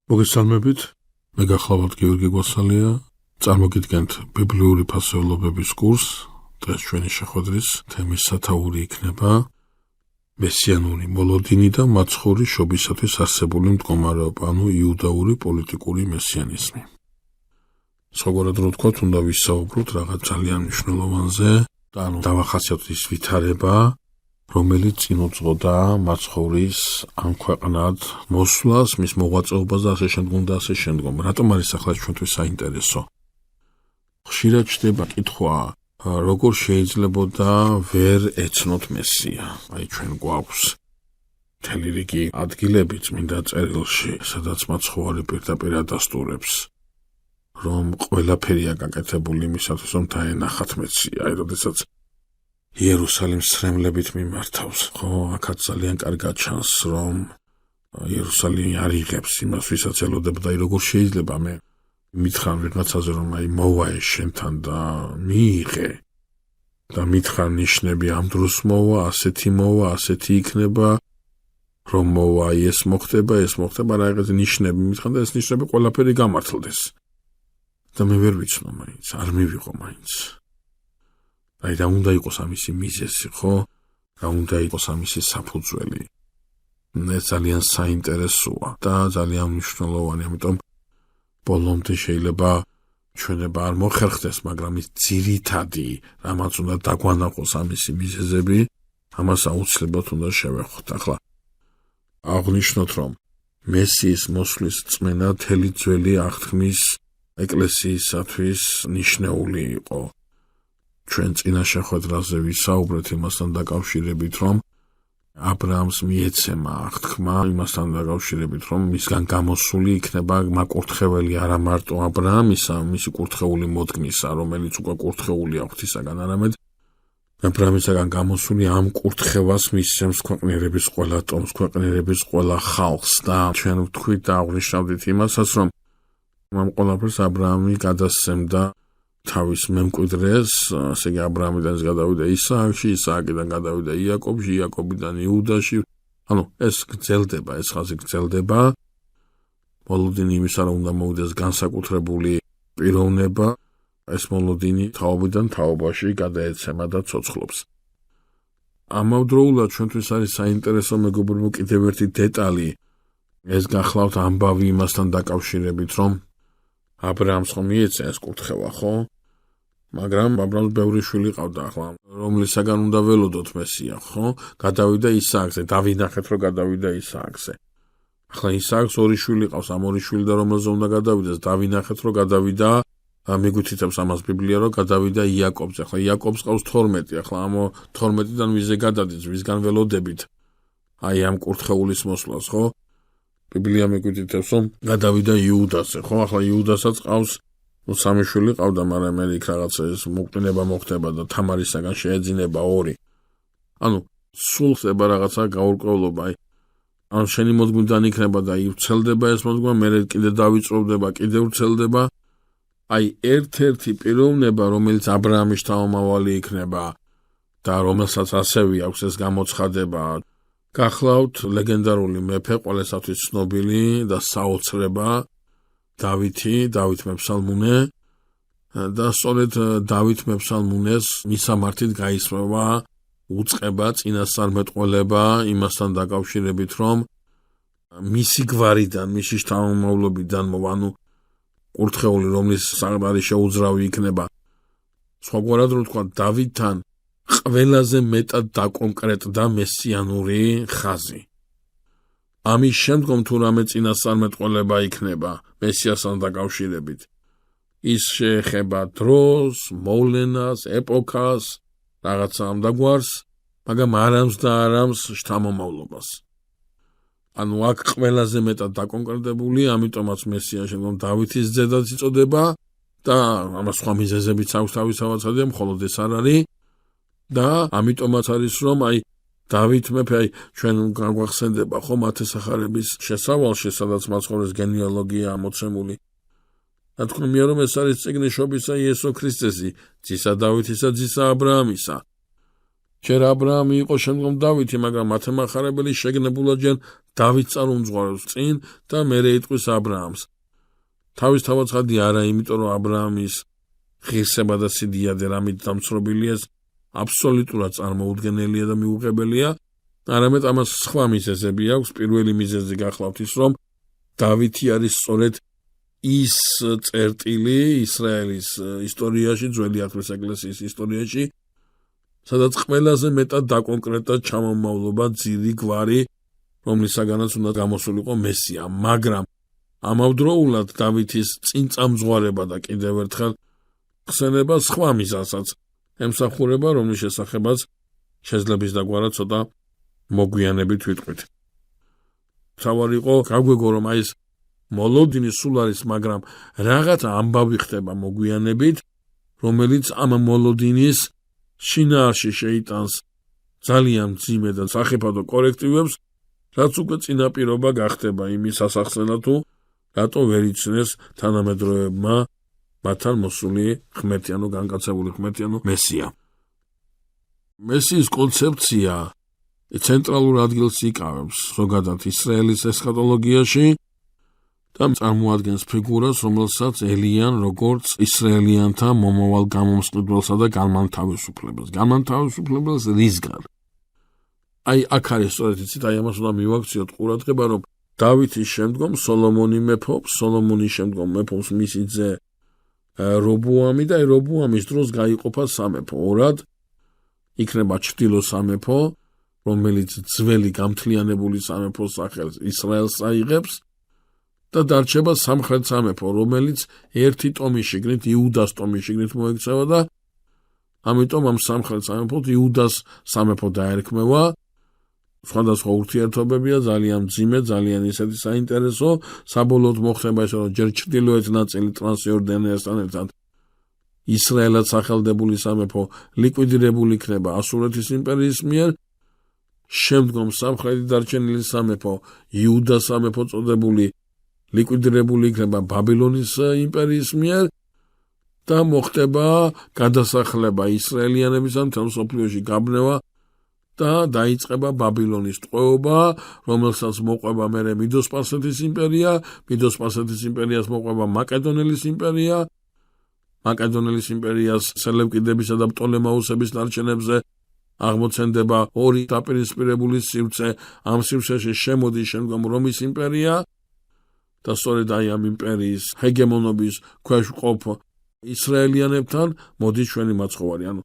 მოგესალმებით, მე გახლავართ გიორგი გვასალია, წარმოგიდგენთ ბიბლიური ფასეულობების კურსს. დღეს ჩვენი შეხვედრის თემის სათაური იქნება მესიანური მოლოდინი და მაცხოვრის შობისათვის არსებული მდგომარეობა, ანუ იუდაური პოლიტიკური მესიანიზმი. სხვაგვარად რო ვთქვათ, უნდა ვისაუბროთ რაღაც ძალიან მნიშვნელოვანზე და დავახასიათოთ ის ვითარება, რომელიც წინ უძღოდა მაცხოვრის ამ ქვეყნად მოსვლას, მის მოღვაწეობას და ასე შემდგომ. რატომ არის ახლა ჩვენთვის საინტერესო? ხშირად ჩნდება კითხვა, როგორ შეიძლებოდა ვერ ეცნოთ მესია. ჩვენ გვაქვს მთელი რიგი ადგილები წმინდა წერილში, სადაც მაცხოვარი პირდაპირ ადასტურებს, რომ ყველაფერია გაკეთებული იმისათვის, რომ დაენახათ მესია, როდესაც იერუსალიმს სრემლებით მიმართავს. ხო, აქაც ძალიან კარგად ჩანს, რომ იერუსალიმი არ იღებს იმას, ვისაც ელოდებოდა. როგორ შეიძლება მე მითხრან ვიღაცაზე, რომ მოვა ეს შენთან და მიიღე და მითხრან ნიშნები ამ დროს მოვა, ასეთი იქნება, რომ მოვა, ეს მოხდება, რაღაც ნიშნები მითხრან და ეს ნიშნები ყველაფერი გამართლდეს. და მე ვერ ვიცნო მაინც, არ მივიღო მაინც. რა უნდა იყოს ამისი მიზეზი, ხო? რა უნდა იყოს ამისი საფუძველი? ეს ძალიან საინტერესოა და ძალიან მნიშვნელოვანი, ამიტომ ბოლომდე შეიძლება ჩვენება არ მოხერხდეს, მაგრამ ის ძირითადი, რამაც უნდა დაგვანახოს ამისი მიზეზები, ამას აუცილებლად უნდა შევეხოთ. ახლა აღნიშნოთ, რომ მესიის მოსვლის წმენა მთელი ძველი აღთქმის ეკლესიისათვის ნიშნეული იყო. ჩვენ წინა შეხვედრაზე ვისაუბრეთ იმასთან დაკავშირებით, რომ აბრაამს მიეცემა აღთქმა იმასთან დაკავშირებით, რომ მისგან გამოსული იქნება მაკურთხეველი არა მარტო აბრაამისა, მისი კურთხეული მოდგმისა, რომელიც უკვე კურთხეულია ღვთისაგან, არამედ აბრაამისაგან გამოსული ამ კურთხევას მისცემს ქვეყნიერების ყველა ტომს, ქვეყნიერების ყველა ხალხს და ჩვენ ვთქვით და აღნიშნავდით იმასაც, რომ ამ ყველაფერს აბრაამი გადასცემდა თავის მემკვიდრეს, ასე იგი აბრაამიდან გადავიდა ისააკში, ისააკიდან გადავიდა იაკობში, იაკობიდან იუდაში. ეს გრძელდება, ეს ხაზი გრძელდება. მოლოდინი იმისა, რომ უნდა მოვიდეს განსაკუთრებული პიროვნება, ეს მოლოდინი თაობიდან თაობაში გადაეცემა და ცოცხლობს. ამავდროულად ჩვენთვის არის საინტერესო, მეგობრებო, კიდევ ერთი დეტალი. ეს გახლავთ ამბავი იმასთან დაკავშირებით, რომ აბრაამს ხომ მიეცა ეს კურთხევა, ხო? მაგრამ აბრაამს ბევრი შვილი ყავდა, ახლა რომლისაგან უნდა ველოდოთ მესია, ხო? გადავიდა ისააკზე, დავინახეთ, რომ გადავიდა ისააკზე. ახლა ისააკს ორი შვილი ყავს, ამ ორი შვილი და რომელზე უნდა გადავიდეს, დავინახეთ, რომ გადავიდა, მიგვითითებს ამას ბიბლია, რომ გადავიდა იაკობზე. ახლა იაკობს ყავს 12, ახლა ამ 12-დან ვიზე გადადის, ვისგან ველოდებით ამ კურთხეულის მოსვლას, ხო? ბიბლია მიგვითითებს, რომ გადავიდა იუდაზე, ხო? ახლა იუდასაც ყავს სამი შვილი ყავდა, მაგრამ მე იქ რაღაცა ეს მოყინება მოხდება და თამარისაგან შეეძინება 2. სულ ხდება რაღაცა გაურკვევლობა. ან შენი მოდგმიდან იქნება და ვრცელდება ეს მოდგმა, მე კიდე დავიწროვდება, კიდე ვრცელდება. ერთ-ერთი პიროვნება, რომელიც აბრაამის შთამომავალი იქნება და რომელსაც ასევე აქვს ეს გამოცხადება, გახლავთ ლეგენდარული მეფე, ყველასათვის ცნობილი და საოცრება, დავით მეფსალმუნე და სწორედ დავით მეფსალმუნეს მისამართით გაისმევა უწყება, წინასწარმეტყველება იმასთან დაკავშირებით, რომ მისი გვარიდან, მისი შთამომავლობიდან მოვა, კურთხეული, რომლის საყდარი შეუძრავი იქნება. სხვაგვარად რო ვთქვა, დავითთან ყველაზე მეტად დაკონკრეტდა მესიანური ხაზი. ამის შემდგომ თუ რამე წინასწარმეტყველება იქნება მესიასთან დაკავშირებით, ის შეეხება დროს, მოვლენას, ეპოქას, რაღაცა ამ დაგვარს, მაგრამ არამს და არამს შთამომავლობას. აქ ყველაზე მეტად დაკონკრეტებული, ამიტომაც მესია შემდგომ დავითის ძედაც იწოდება და ამას სხვა მიზეზებიც აქვს თავისთავად, მხოლოდ ეს არ არის და ამიტომაც არის, რომ დავით მეფე, ჩვენ გვახსენდება, ხო, მათესახარების შესავალში, სადაც მაცხოვრის გენეალოგია ამოცემული. თქმია, რომ ეს არის წიგნი შობისა იესო ქრისტესი, ძისა დავითისა, ძისა აბრაამისა. ჯერ აბრაამი იყო, შემდგომ დავითი, მაგრამ მათემახარებელი შეგნებულად ჯერ დავითს წარუმძღვარებს წინ და მერე იტყვის აბრაამს. თავისთავად ცხადია არა, იმიტომ რომ აბრაამის ღირსება და სიდიადე რამით დამცრობილია, აბსოლუტურად წარმოუდგენელია და მიუღებელია, არამედ ამას სხვა მიზეზები აქვს. პირველი მიზეზი გახლავთ ის, რომ დავითი არის სწორედ ის წერტილი ისრაელის ისტორიაში, ძველი ათვლის ეკლესიის ისტორიაში, სადაც ყველაზე მეტად დაკონკრეტდა ჩამომავლობა, ძირი, გვარი, რომლისაგანაც უნდა გამოსულიყო მესია, მაგრამ ამავდროულად დავითის წინწამძღვარება და კიდევ ერთხელ ხსენება სხვა მიზანსაც ემსახურება, რომლის შესახებაც შეძლებს დაგვარა ცოტა მოგვიანებით ვიტყვით. თავარი იყო გაგვეგო, რომ აი ეს მოლოდინი სულ არის, მაგრამ რაღაცა ამბავი ხდება მოგვიანებით, რომელიც ამ მოლოდინის შინაარში შეიტანს ძალიან მძიმე და სახიფათო კორექტივებს, რაც უკვე წინაპირობა გახდება იმის ასახსენად, თუ რატო ვერ იცნეს თანამედროვეებმა მათთან მოსული ღმერთი, ანუ განკაცებული ღმერთი, ანუ მესია. მესიის კონცეფცია ცენტრალურ ადგილს იკავებს ზოგადად ისრაელის ესქატოლოგიაში და წარმოადგენს ფიგურას, რომელსაც ელიან როგორც ისრაელიანთა მომავალ გამომსყიდველსა და განმანთავისუფლებას. განმანთავისუფლებას რისგან? აი აქ არის სწორედ იცით, აი ამას უნდა მივაქციოთ ყურადღება, რომ დავითის შემდგომ სოლომონი მეფობს, სოლომონის შემდგომ მეფობს მისი ძე რობოამი და რობოამის დროს გაიყოფა სამეფო ორად, იქნება ჩრდილო სამეფო, რომელიც ძველი გამთლიანებული სამეფოს სახელს ისრაელს აიღებს და დარჩება სამხრეთ სამეფო, რომელიც ერთი ტომის შიგნით, იუდას ტომის შიგნით მოექცევა და ამიტომ ამ სამხრეთ სამეფოდ იუდას სამეფო დაერქმევა. სხვადასხვა ურთიერთობებია ძალიან მძიმე, ძალიან ისეთი საინტერესო, საბოლოოდ მოხდება ისე, რომ ჯერ ჩრდილოეთ ნაწილი ტრანსიორდანიასთან ერთად ისრაელად სახელდებული სამეფო ლიკვიდირებული იქნება ასურეთის იმპერიის მიერ, შემდგომ სამხრეთი დარჩენილი სამეფო იუდას სამეფო წოდებული ლიკვიდირებული იქნება ბაბილონის იმპერიის მიერ და მოხდება გადასახლება ისრაელიანების ამ მთელ მსოფლიოში გაბნევა და დაიწყება ბაბილონის ტყვეობა, რომელსაც მოყვება მერე მიდო-სპარსეთის იმპერია, მიდო-სპარსეთის იმპერიას მოყვება მაკედონელის იმპერია, მაკედონელის იმპერიას სელევკიდებისა და პტოლემაუსების ნარჩენებზე აღმოცენდება ორი დაპირისპირებული სივრცე, ამ სივრცეში შემოდის შემდგომ რომის იმპერია და სწორედ აი ამ იმპერიის ჰეგემონობის ქვეშ მყოფ ისრაელიანებთან მოდის ჩვენი მაცხოვარი. ანუ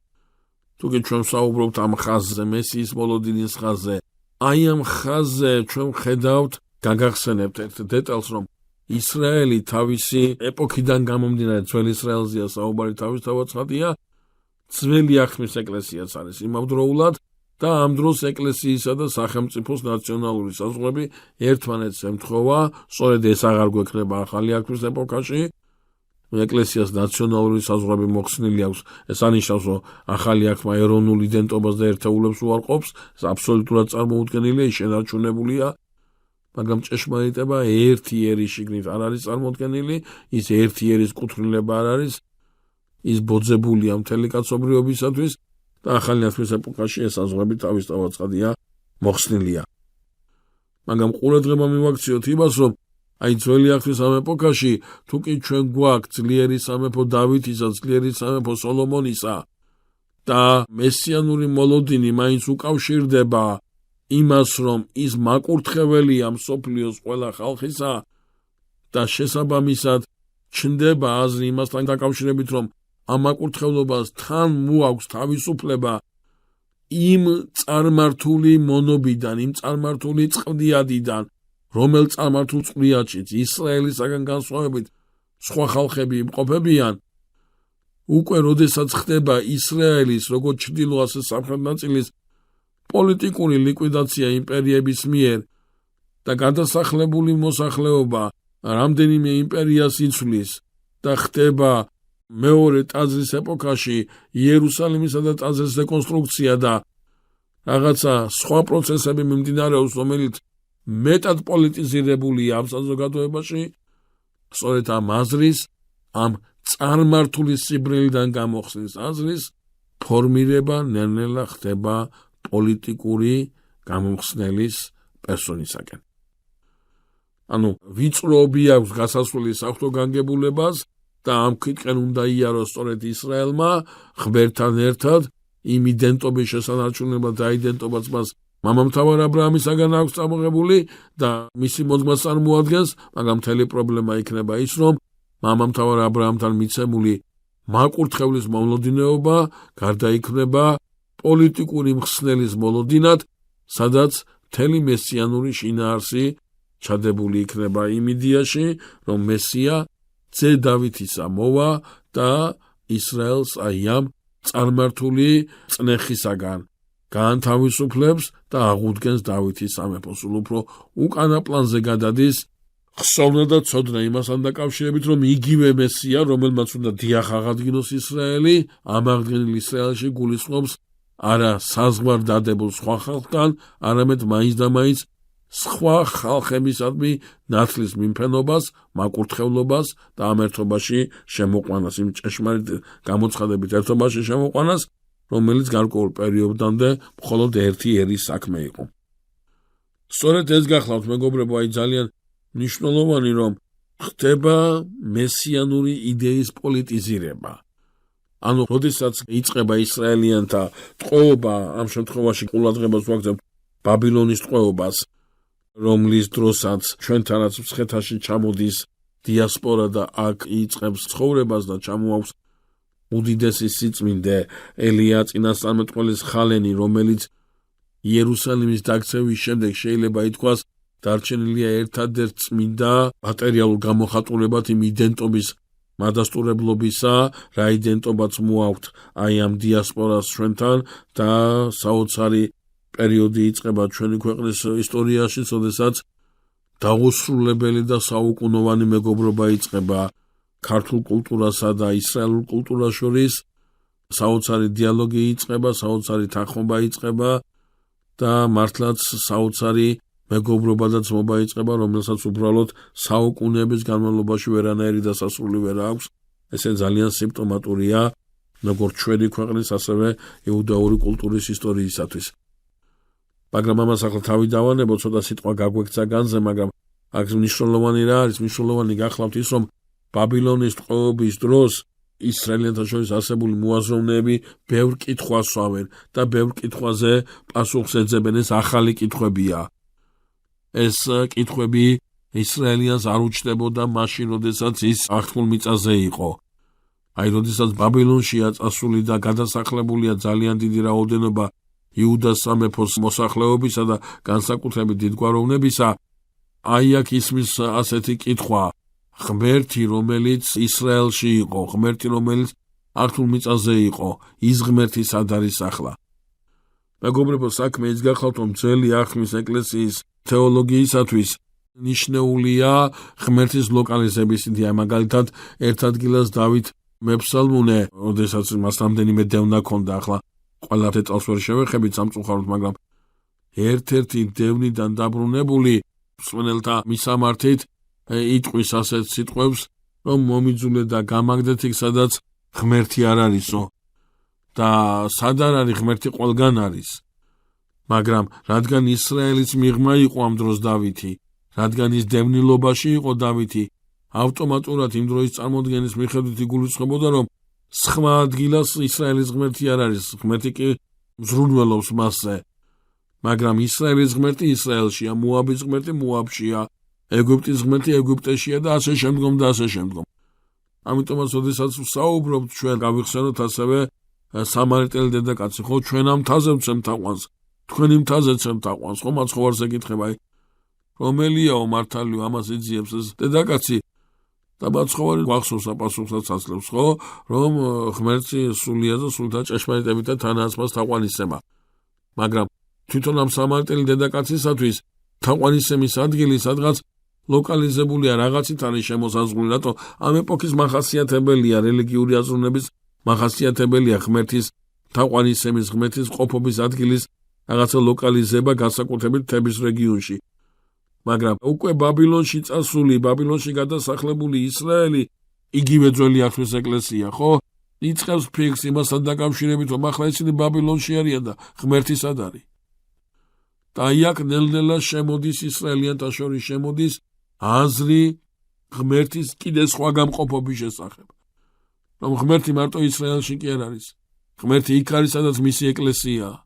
თუკი ჩვენ საუბრობთ ამ ხაზზე, მესიის მოლოდინის ხაზზე, აი ამ ხაზზე ჩვენ ხედავთ, გაგახსენებთ ერთ დეტალს, რომ ისრაელი თავისი ეპოქიდან გამომდინარე, ძველი ისრაელზეა საუბარი თავისთავად ცხადია, ძველი აღთქმის ეკლესიაც არის იმავდროულად და ამ დროს ეკლესიისა და სახელმწიფოს ნაციონალური საზღვრები ერთმანეთს ემთხოვა, სწორედ ეს აღარ გვექნება ახალი აღთქმის ეპოქაში. ეკლესიას ნაციონალური საზღვრები მოხსნილი აქვს, ეს ანიშნავს, რომ ახალი აღთქმა ეროვნულ იდენტობას და ერთეულებს უარყოფს, ეს აბსოლუტურად წარმოუდგენელია, ის შენარჩუნებულია, მაგრამ ჭეშმარიტება ერთი ერის შიგნით არ არის წარმოუდგენელი, ის ერთი ერის კუთვნილება არ არის, ის ბოძებულია მთელი კაცობრიობისათვის და ახალი აღთქმის ეპოქაში ეს საზღვრები თავისთავად ცხადია მოხსნილია. მაგრამ ყურადღება მივაქციოთ იმას, რომ აი ძველი აღთქმის ამ ეპოქაში, თუკი ჩვენ გვაქვს ძლიერი სამეფო დავითისა, ძლიერი სამეფო სოლომონისა და მესიანური მოლოდინი მაინც უკავშირდება იმას, რომ ის მაკურთხეველია მსოფლიოს ყველა ხალხისა და შესაბამისად ჩნდება აზრი იმასთან დაკავშირებით, რომ ამ მაკურთხევლობას თან მოაქვს თავისუფლება იმ წარმართული მონობიდან, იმ წარმართული წყდიადიდან, რომელ წარმართულ წყდიადშიც ისრაელისაგან განსხვავებით სხვა ხალხები იმყოფებიან, უკვე როდესაც ხდება ისრაელის როგორც ჩრდილო ასე სამხრეთ ნაწილის პოლიტიკური ლიკვიდაცია იმპერიების მიერ და გადასახლებული მოსახლეობა რამდენიმე იმპერიას იცვლის და ხდება მეორე ტაძრის ეპოქაში იერუსალიმისა და ტაძრის რეკონსტრუქცია და რაღაცა სხვა პროცესები მიმდინარეობს, რომელიც მეტად პოლიტიზირებულია ამ საზოგადოებაში, სწორედ ამ აზრის, ამ წარმართული სიბრელიდან გამოხსნის აზრის ფორმირება ნელ-ნელა ხდება პოლიტიკური გამომხსნელის პერსონისაკენ. ანუ ვიწროები აქვს გასასვლელი საღვთო განგებულებას და ამ ქვიტყენ უნდა იაროს სწორედ ისრაელმა ღმერთთან ერთად იმ იდენტობის შესანარჩუნება და იდენტობაც მას მამამთავარ ა ブラ ამისაგან აქვს წამოღებული და მისი მოძმას წარმოადგენს, მაგრამ მთელი პრობლემა იქნება ის, რომ მამამთავარ ა ブラ ამთან მიცემული მაკურთხევლის მომლოდინეობა გარდაიქმნება პოლიტიკური მხსნელის მოლოდინად, სადაც მთელი მესიანური შინაარსი ჩადებული იქნება იმ იდეაში, რომ მესია ძე დავითისა მოვა და ისრაელს აი ამ წარმართული წნეხისაგან გაანთავისუფლებს და აღუდგენს დავითის სამეფოს. უფრო უკანა პლანზე გადადის ხსოვნა და ცოდნა იმასთან დაკავშირებით, რომ იგივე მესია, რომელმაც უნდა დიახ აღადგინოს ისრაელი, ამ აღდგენილ ისრაელში გულისხმობს არა საზღვარ დადებულ სხვა ხალხთან, არამედ მაინც და მაინც სხვა ხალხებისადმი ნათლის მიმფენობას, მაკურთხევლობას და ამ ერთობაში შემოყვანას, იმ ჭეშმარიტ გამოცხადებით ერთობაში შემოყვანას, რომელიც გარკვეულ პერიოდამდე მხოლოდ ერთი ერის საქმე იყო. სწორედ ეს გახლავთ, მეგობრებო, აი ძალიან მნიშვნელოვანი, რომ ხდება მესიანური იდეის პოლიტიზირება. ანუ, როდესაც იწყება ისრაელიანთა ტყვეობა, ამ შემთხვევაში ყურადღებას ვაგრძელებთ ბაბილონის ტყვეობას, რომლის დროსაც ჩვენთანაც მცხეთაში ჩამოდის დიასპორა და აქ იწყებს ცხოვრებას და ჩამოაქვს უდიდესი სიწმინდე ელია წინასწარმეტყველის ხალენი, რომელიც იერუსალიმის დაქცევის შემდეგ შეიძლება ითქვას დარჩენილია ერთადერთ წმინდა მატერიალურ გამოხატულებად იმ იდენტობის მადასტურებლობისა, რა იდენტობაც მოაქვთ აი ამ დიასპორას ჩვენთან და საოცარი პერიოდი იწყება ჩვენი ქვეყნის ისტორიაში, როდესაც დაუსრულებელი და საუკუნოვანი მეგობრობა იწყება ქართულ კულტურასა და ისრაელურ კულტურას შორის, საოცარი დიალოგი იწყება, საოცარი თანხმობა იწყება და მართლაც საოცარი მეგობრობა და ძმობა იწყება, რომელსაც უბრალოდ საუკუნეების განმავლობაში ვერანაირი დასასრული ვერ აქვს. ესე ძალიან სიმპტომატურია როგორც ჩვენი ქვეყნის, ასევე იუდაური კულტურის ისტორიისათვის. მაგრამ ამას ახლა თავი დავანებო, ცოტა სიტყვა გაგვექცა განზე, მაგრამ აქ მნიშვნელოვანი რა არის? მნიშვნელოვანი გახლავთ ის, რომ ბაბილონის ტყვეობის დროს ისრაელიანთა შორის არსებული მოაზროვნეები ბევრ კითხვას სვავენ და ბევრ კითხვაზე პასუხს ეძებენ. ეს ახალი კითხვებია. ეს კითხვები ისრაელიანს არ უჩნდებოდა მაშინ, როდესაც ის აღთქმულ მიწაზე იყო. აი, როდესაც ბაბილონშია წასული და გადასახლებულია ძალიან დიდი რაოდენობა იუდას სამეფოს მოსახლეობისა და განსაკუთრებით დიდგვაროვნებისა, აი აქ ისმის ასეთი კითხვა, ღმერთი, რომელიც ისრაელში იყო, ღმერთი, რომელიც აღთქმულ მიწაზე იყო, ის ღმერთი სად არის ახლა? მეგობრებო, საქმე ის გახლავთ, რომ ძველი აღთქმის ეკლესიის თეოლოგიისათვის ნიშნეულია ღმერთის ლოკალიზების იდეა. მაგალითად, ერთ ადგილას დავით მეფსალმუნე, როდესაც მას რამდენიმე დევნა ჰქონდა, ახლა ყველა დეტალს ვერ შევეხებით სამწუხაროდ, მაგრამ ერთ-ერთი დევნიდან დაბრუნებული მსმენელთა მისამართით იტყვის ასეთ სიტყვებს, რომ მომიძულე და გამაგდეთ იქ, სადაც ღმერთი არ არისო და სად არ არის ღმერთი ყველგან არის. მაგრამ რადგან ისრაელის მიღმა იყო ამ დროს დავითი, რადგან ის დევნილობაში იყო დავითი, ავტომატურად იმ დროის წარმოდგენის მიხედვით იგულისხმებოდა, რომ სხვა ადგილას ისრაელის ღმერთი არ არის, ღმერთი კი მზრუნველობს მასზე. მაგრამ ისრაელის ღმერთი ისრაელშია, მოაბის ღმერთი მოაბშია, ეგვიპტის ღმერთი ეგვიპტეშია და ასე შემდგომ და ასე შემდგომ. ამიტომაც, როდესაც ვსაუბრობთ, ჩვენ გავიხსენოთ ასევე სამარიტელი დედაკაცი, ხო, ჩვენ ამ მთაზე ვცემთ თაყვანს, თქვენი მთაზე ვცემთ თაყვანს, ხო, მაცხოვარზე ეკითხება, რომელიაო მართალიო ამას იძიებს ეს დედაკაცი და მაცხოვარი გვახსოვს აპასუხსაც ასლებს, ხო, რომ ღმერთი სულია და სულთა ჭეშმარიტებით და თანააცმას თაყვანისცემა. მაგრამ თვითონ ამ სამარიტელი დედაკაცისათვის თაყვანისცემის ადგილი სადღაც ლოკალიზებულია, რაღაცით არის შემოსაზღვრული, რატო ამ ეპოქის მახასიათებელია, რელიგიური აზროვნების მახასიათებელია ღმერთის თაყვანისცემის, ღმერთის ყოფობის ადგილის რაღაცა ლოკალიზება განსაკუთრებით მთების რეგიონში. მაგრამ უკვე ბაბილონში წასული, ბაბილონში გადასახლებული ისრაელი, იგივე ძველი აღთქმის ეკლესია, ხო? იწყებს ფიქს იმასთან დაკავშირებით, რომ ახლა ისინი ბაბილონში არიან და ღმერთი სად არის? და აი აქ ნელ-ნელა შემოდის ისრაელიანთა შორის შემოდის აზრი ღმერთის კიდე სხვა გამყოფობის შესახებ. რომ ღმერთი მარტო ისრაელში კი არ არის. ღმერთი იქ არის, სადაც მისი ეკლესიაა.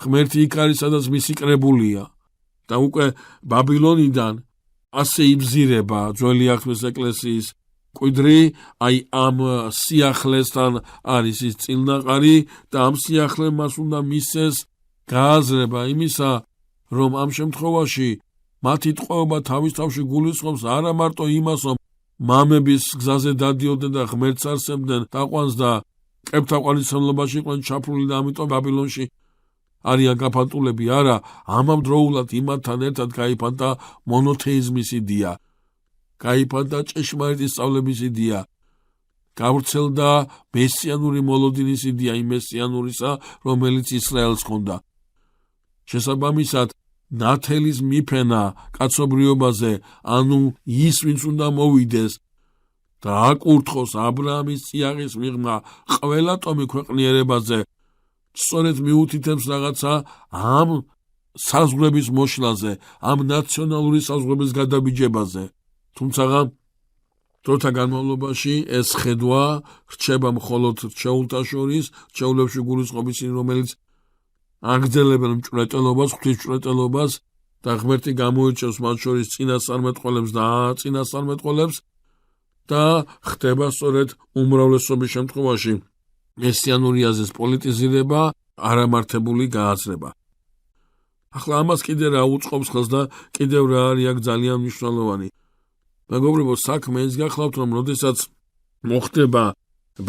ღმერთი იქ არის, სადაც მისი კრებულია. და უკვე ბაბილონიდან ასე იბზირება ძველი აღთქმის ეკლესიის კვიდრი, აი ამ სიახლესთან არის ის წილნაყარი და ამ სიახლემ მას უნდა მისცეს გააზრება იმისა, რომ ამ შემთხვევაში მათი ტყვეობა თავის თავში გულისხმობს არა მარტო იმას, რომ მამების გზაზე დადიოდნენ და ღმერთს არსებდნენ დაყვანს და კეფთაყვანისმცემლობაში იყვნენ ჩაფლული და ამიტომ ბაბილონში არიან გაფანტულები, არა, ამავდროულად იმათთან ერთად გაიფანტა მონოთეიზმის იდეა, გაიფანტა ჭეშმარიტი სწავლების იდეა, გავრცელდა მესიანური მოლოდინის იდეა იმ მესიანურისა, რომელიც ისრაელს ჰქონდა. შესაბამისად, ნათელის მიფენა კაცობრიობაზე, ანუ ის, ვინც უნდა მოვიდეს და აკურთხოს აბრაამის წიაღის მიღმა ყველა ტომი ქვეყნიერებაზე, სწორედ მიუთითებს რაღაცა ამ საზღვრების მოშლაზე, ამ ნაციონალური საზღვრების გადაბიჯებაზე. თუმცა დროთა განმავლობაში ეს ხედვა რჩება მხოლოდ რჩეულთა შორის, რჩეულებში გულისხმობს ისინი, რომელიც აგრძელებენ მჭვრეტელობას, ღვთისმჭვრეტელობას და ღმერთი გამოირჩევს მათ შორის წინასწარმეტყველებს და აწინასწარმეტყველებს და ხდება სწორედ უმრავლესობის შემთხვევაში მესიანური აზრის პოლიტიზირება, არამართებული გააზრება. ახლა ამას კიდე რა უწყობს ხელს და კიდევ რა არის აქ ძალიან მნიშვნელოვანი. მეგობრებო, საქმე ის გახლავთ, რომ როდესაც მოხდება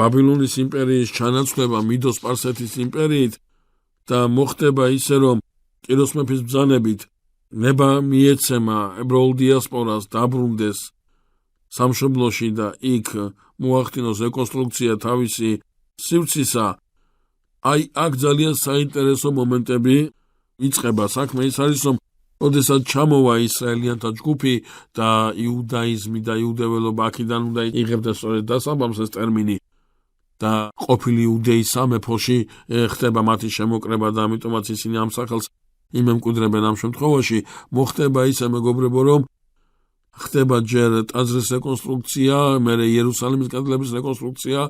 ბაბილონის იმპერიის ჩანაცვლება მიდოს სპარსეთის იმპერიით და მოხდება ისე, რომ კიროს მეფის ბრძანებით ნება მიეცემა ებრაულ დიასპორას დაბრუნდეს სამშობლოში და იქ მოახდინოს რეკონსტრუქცია თავისი სივრცისა, აი აქ ძალიან საინტერესო მომენტები იწყება. საქმე ის არის, რომ როდესაც ჩამოვა ისრაელიანთა ჯგუფი და იუდაიზმი და იუდეველობა აქედან უნდა იღებდეს სწორედ დასაბამს ეს ტერმინი და ყოფილი იუდეის სამეფოში ხდება მათი შემოკრება და ამიტომაც ისინი ამ სახელს იმემკვიდრებენ ამ შემთხვევაში. მოხდება ისე, მეგობრებო, რომ ხდება ჯერ ტაძრის რეკონსტრუქცია, მერე იერუსალიმის კედლების რეკონსტრუქცია,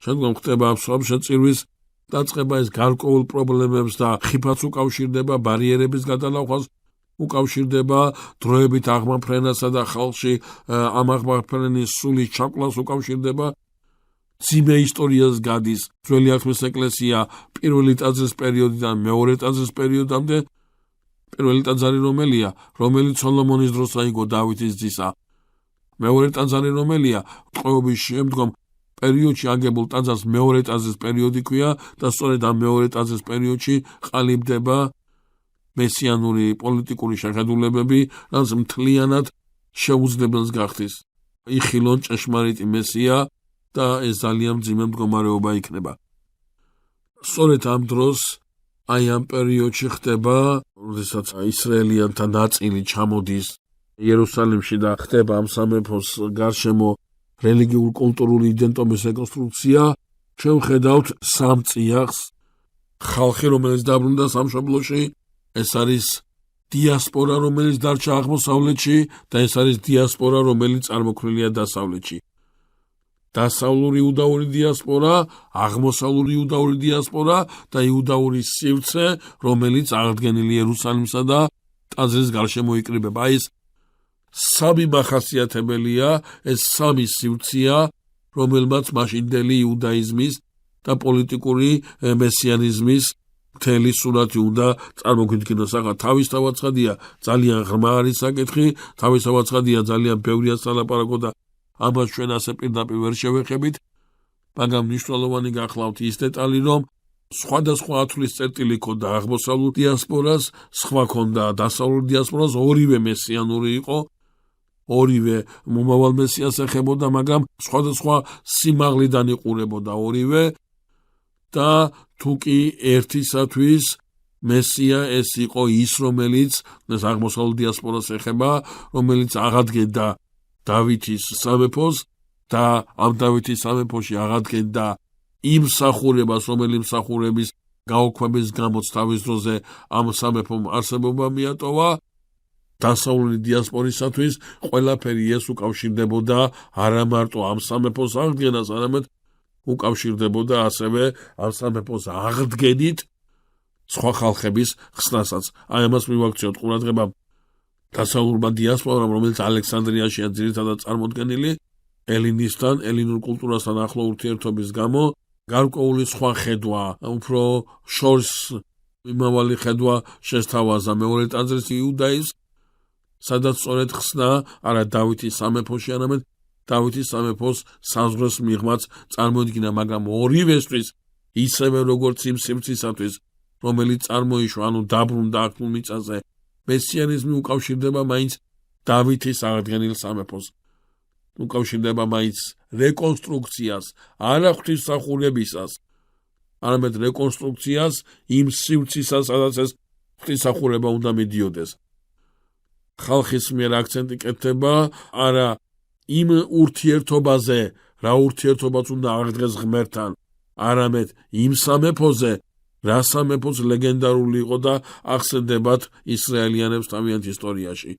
შემდგომ ხდება მსხვერპლშეწირვის დაწყება, ეს გარკვეულ პრობლემებს და ხიფათს უკავშირდება, ბარიერების გადალახვას უკავშირდება, დროებით აღმაფრენასა და ხალხში ამ აღმაფრენის სულის ჩაკვლას უკავშირდება. ძიმე ისტორიას გადის ძველი აღთქმის ეკლესია პირველი ტაძრის პერიოდიდან მეორე ტაძრის პერიოდამდე. პირველი ტაძარი რომელია, რომელიც სოლომონის დროს აიგო დავითის ძისა. მეორე ტაძარი რომელია, ტყვეობის შემდგომ პერიოდში აგებულ ტაძარს მეორე ტაძრის პერიოდი ქვია და სწორედ ამ მეორე ტაძრის პერიოდში ყალიბდება მესიანური პოლიტიკური შეხედულებები, რაც მთლიანად შეუძლებელს გახდის. იხილონ ჭეშმარიტი მესია და ეს ძალიან მძიმე მდგომარეობა იქნება. სწორედ ამ დროს, აი ამ პერიოდში ხდება, როდესაც ისრაელიანთა ნაწილი ჩამოდის იერუსალიმში და ხდება ამ სამეფოს გარშემო რელიგიურ-კულტურული იდენტობის რეკონსტრუქცია, შევხედავთ სამ წიაღს. ხალხი, რომელიც დაბრუნდა სამშობლოში, ეს არის დიასპორა, რომელიც დარჩა აღმოსავლეთში და ეს არის დიასპორა, რომელიც წარმოქმნილია დასავლეთში. დასავლური იუდაური დიასპორა, აღმოსავლური იუდაური დიასპორა და იუდაური სივრცე, რომელიც აღდგენილი იერუსალიმსა და ტაძრის გარშემო იკრიბება. ეს სამი მახასიათებელია, ეს სამი სივრცეა, რომელმაც მაშინდელი იუდაიზმის და პოლიტიკური მესიანიზმის მთელი სურათი უნდა წარმოგვიდგინოს. ახლა თავისთავად ცხადია, ძალიან ღრმა არის საკითხი, თავისთავად ცხადია, ძალიან ბევრია სალაპარაკო და ამას ჩვენ ასე პირდაპირ ვერ შევეხებით, მაგრამ მნიშვნელოვანი გახლავთ ის დეტალი, რომ სხვადასხვა ათვლის წერტილი ქონდა აღმოსავლურ დიასპორას, სხვა ქონდა დასავლურ დიასპორას, ორივე მესიანური იყო, ორივე მომავალ მესიას ეხებოდა, მაგრამ სხვადასხვა სიმაღლიდან იყურებოდა ორივე და თუ კი ერთისათვის მესია ეს იყო ის, რომელიც ეს აღმოსავლურ დიასპორას ეხება, რომელიც აღადგენდა დავითის სამეფოს და ამ დავითის სამეფოში აღადგენდა იმ მსახურებას, რომელიც მსახურების გაუქმების გამოც თავის დროზე ამ სამეფომ არსებობა მიატოვა დასავლური დიასპორისათვის ყველაფერი ეს უკავშირდებოდა არა მარტო ამ სამეფოს აღდგენას, არამედ უკავშირდებოდა ასევე ამ სამეფოს აღდგენით სხვა ხალხების ხსნასაც. აი ამას მივაქციოთ ყურადღება დასავლურმა დიასპორამ, რომელიც ალექსანდრიაშია ძირითადად წარმოდგენილი, ელინისთან, ელინურ კულტურასთან ახლო ურთიერთობის გამო გარკვეული სხვა ხედვა, უფრო შორს მიმავალი ხედვა შესთავაზა მეორე ტაძრის იუდაიზმს, სადაც სწორედ ხსნა არა დავითის სამეფოში, არამედ დავითის სამეფოს საზღვროს მიღმაც წარმოიდგინა, მაგრამ ორივესთვის ისევე როგორც იმ სივრცისათვის, რომელიც წარმოიშვა, ანუ დაბრუნდა ახლულ მიწაზე, მესიანიზმი უკავშირდება მაინც დავითის აღდგენილ სამეფოს. უკავშირდება მაინც რეკონსტრუქციას, არა ღვთისმსახურებისას, არამედ რეკონსტრუქციას იმ სივრცისას, სადაც ეს ღვთისმსახურება უნდა მიდიოდეს. ხალხის მიერ აქცენტი კეთდება არა იმ ურთიერთობაზე, რა ურთიერთობაც უნდა აღდგეს ღმერთთან, არამედ იმ სამეფოზე, რა სამეფოც ლეგენდარული იყო და ახსენდებათ ისრაელიანებს თავიანთ ისტორიაში.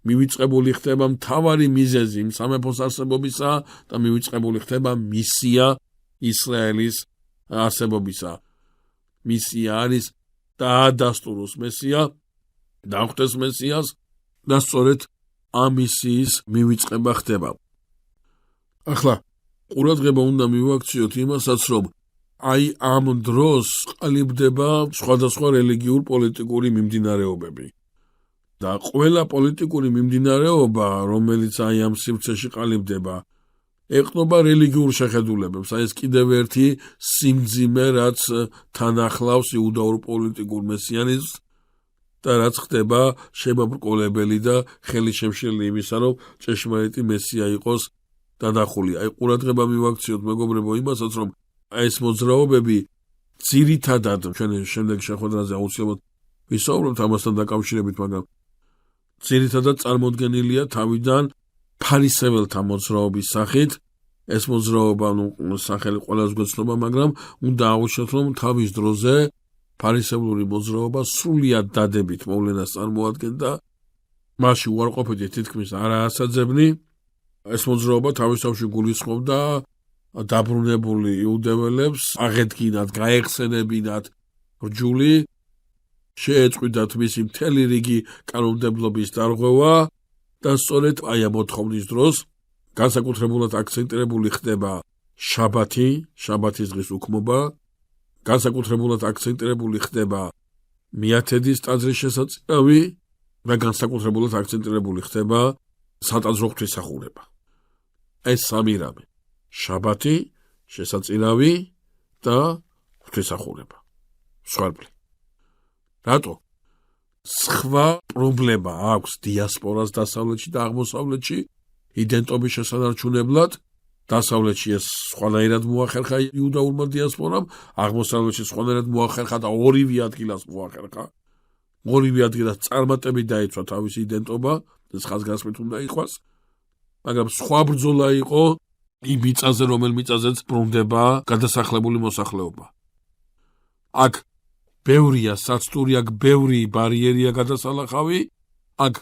მივიწყებული ხდება მთავარი მიზეზი იმ სამეფოს არსებობისა და მივიწყებული ხდება მისია ისრაელის არსებობისა. მისია არის დაადასტუროს მესია, დახვდეს მესიას და სწორედ ამ მისიის მივიწყება ხდება. ახლა ყურადღება უნდა მივაქციოთ იმასაც, რომ აი ამ დროს ყალიბდება სხვადასხვა რელიგიურ პოლიტიკური მიმდინარეობები. და ყველა პოლიტიკური მიმდინარეობა, რომელიც აი ამ სივრცეში ყალიბდება, ეყრდნობა რელიგიურ შეხედულებებს. აი ეს კიდევ ერთი სიმძიმე, რაც თან ახლავს იუდაურ პოლიტიკურ მესიანიზმს და რაც ხდება შემაბრკოლებელი და ხელი შემშლელი იმისა, რომ ჭეშმარიტი მესია იყოს დადახული. აი ყურადღება მივაქციოთ მეგობრებო იმასაც, რომ აი ეს მოძრაობები ძირითადად ჩვენ შემდეგ შეხვედრაზე აუცილებლად ვისაუბრებთ ამასთან დაკავშირებით, მაგრამ ძირითადად წარმოდგენილია თავიდან ფარისეველთა მოძრაობის სახით. ეს მოძრაობა, სახელი ყველას გვეცნობა, მაგრამ უნდა აღვნიშნოთ, რომ თავის დროზე ფარისევლური მოძრაობა სრულიად დადებით მოვლენას წარმოადგენდა. მასში უარყოფითი თითქმის არაასაძებნი. ეს მოძრაობა თავისთავში გულისხმობდა დაბრუნებული იუდეველებს აღედგინათ, გაეხსენებინათ რჯული, შეეწყვიტათ მისი მთელი რიგი კანონმდებლობის დარღვევა და სწორედ აი ამ მოთხოვნის დროს განსაკუთრებულად აქცენტირებული ხდება შაბათი, შაბათის დღის უქმობა, განსაკუთრებულად აქცენტირებული ხდება მიათედის ტაძრის შესაწირავი და განსაკუთრებულად აქცენტირებული ხდება სატაძრო ღვთისმსახურება. ეს სამი რამე: შაბათი, შესაწირავი და ღვთისმსახურება. მსხვერპლი. რატო? სხვა პრობლემა აქვს დიასპორას დასავლეთში და აღმოსავლეთში იდენტობის შესანარჩუნებლად. დასავლეთში ეს სხვანაირად მოახერხა იუდაურმა დიასპორამ, აღმოსავლეთში სხვანაირად მოახერხა და ორივე ადგილას მოახერხა. ორივე ადგილას წარმატებით დაიცვა თავისი იდენტობა, ეს ხაზგასმით უნდა იყვას, მაგრამ სხვა ბრძოლა იყო იმ მიწაზე, რომელ მიწაზეც ბრუნდება გადასახლებული მოსახლეობა. აქ ბევრია საცტური, აქ ბევრი ბარიერია გადასალახავი, აქ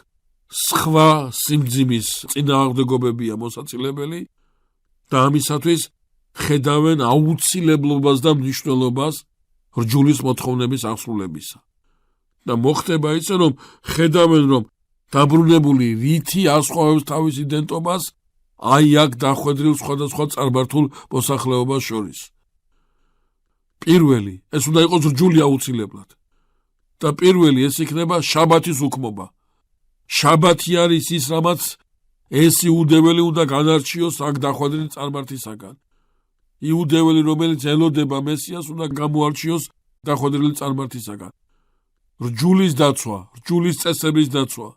სხვა სიმძიმის წინააღმდეგობებია მოსაწილებელი და ამისათვის ხედავენ აუცილებლობას და მნიშვნელობას რჯულის მოთხოვნების აღსრულებისა. და მოხდება ისე, რომ ხედავენ, რომ დაბრუნებული რითი ასხვავებს თავის იდენტობას აი აქ დახვედრილ სხვადასხვა წარმართულ მოსახლეობას შორის. პირველი, ეს უნდა იყოს რჯული აუცილებლად. და პირველი ეს იქნება შაბათის უქმობა. შაბათი არის ის, რამაც ეს იუდეველი უნდა განარჩიოს აქ დახვედრილ წარმართისაგან. იუდეველი, რომელიც ელოდება მესიას, უნდა გამოარჩიოს დახვედრილი წარმართისაგან. რჯულის დაცვა, რჯულის წესების დაცვა.